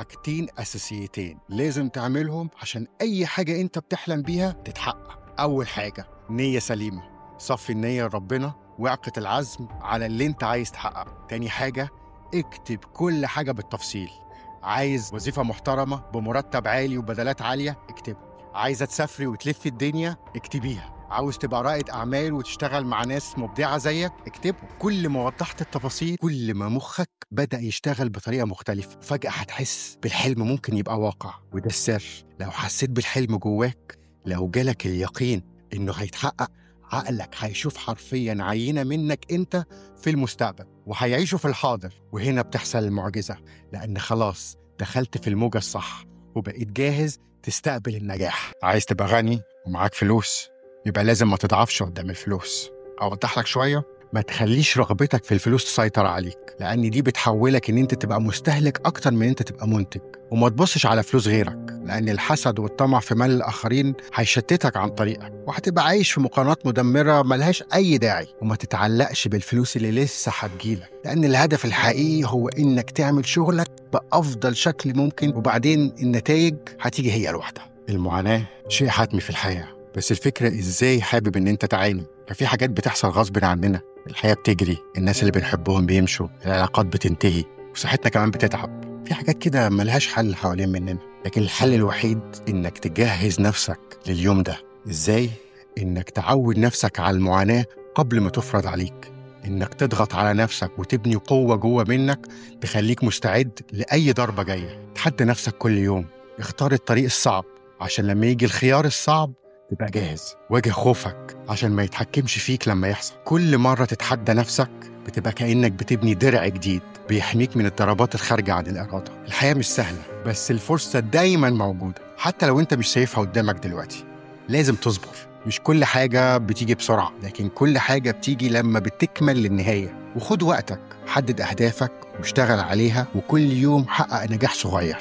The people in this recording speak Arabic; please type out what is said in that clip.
حاجتين أساسيتين لازم تعملهم عشان أي حاجة أنت بتحلم بيها تتحقق. أول حاجة نية سليمة، صفي النية لربنا واعقد العزم على اللي أنت عايز تحققه. تاني حاجة اكتب كل حاجة بالتفصيل. عايز وظيفة محترمة بمرتب عالي وبدلات عالية، اكتبها. عايزة تسافري وتلفي الدنيا، اكتبيها. عاوز تبقى رائد أعمال وتشتغل مع ناس مبدعة زيك، اكتبه. كل ما وضحت التفاصيل كل ما مخك بدأ يشتغل بطريقة مختلفة. فجأة هتحس بالحلم ممكن يبقى واقع، وده السر. لو حسيت بالحلم جواك، لو جالك اليقين إنه هيتحقق، عقلك هيشوف حرفياً عينة منك أنت في المستقبل وهيعيشوا في الحاضر. وهنا بتحصل المعجزة، لأن خلاص دخلت في الموجة الصح وبقيت جاهز تستقبل النجاح. عايز تبقى غني ومعاك فلوس، يبقى لازم ما تضعفش قدام الفلوس. أوضح لك شوية، ما تخليش رغبتك في الفلوس تسيطر عليك، لأن دي بتحولك إن أنت تبقى مستهلك أكتر من أنت تبقى منتج. وما تبصش على فلوس غيرك، لأن الحسد والطمع في مال الآخرين هيشتتك عن طريقك، وهتبقى عايش في مقارنات مدمرة ملهاش أي داعي. وما تتعلقش بالفلوس اللي لسه هتجيلك، لأن الهدف الحقيقي هو إنك تعمل شغلك بأفضل شكل ممكن، وبعدين النتائج هتيجي هي لوحدها. المعاناة شيء حتمي في الحياة، بس الفكرة إزاي حابب إن أنت تعاني. ففي حاجات بتحصل غصب عننا، الحياة بتجري، الناس اللي بنحبهم بيمشوا، العلاقات بتنتهي، وصحتنا كمان بتتعب. في حاجات كده ملهاش حل حوالين مننا، لكن الحل الوحيد إنك تجهز نفسك لليوم ده. إزاي؟ إنك تعود نفسك على المعاناة قبل ما تفرض عليك، إنك تضغط على نفسك وتبني قوة جوه منك تخليك مستعد لأي ضربة جاية. تحدى نفسك كل يوم، اختار الطريق الصعب عشان لما يجي الخيار الصعب تبقى جاهز. واجه خوفك عشان ما يتحكمش فيك لما يحصل. كل مرة تتحدى نفسك بتبقى كأنك بتبني درع جديد بيحميك من الضربات الخارجة عن الإرادة. الحياة مش سهلة، بس الفرصة دايما موجودة، حتى لو انت مش شايفها قدامك دلوقتي. لازم تصبر، مش كل حاجة بتيجي بسرعة، لكن كل حاجة بتيجي لما بتكمل للنهاية. وخد وقتك، حدد أهدافك واشتغل عليها، وكل يوم حقق نجاح صغير.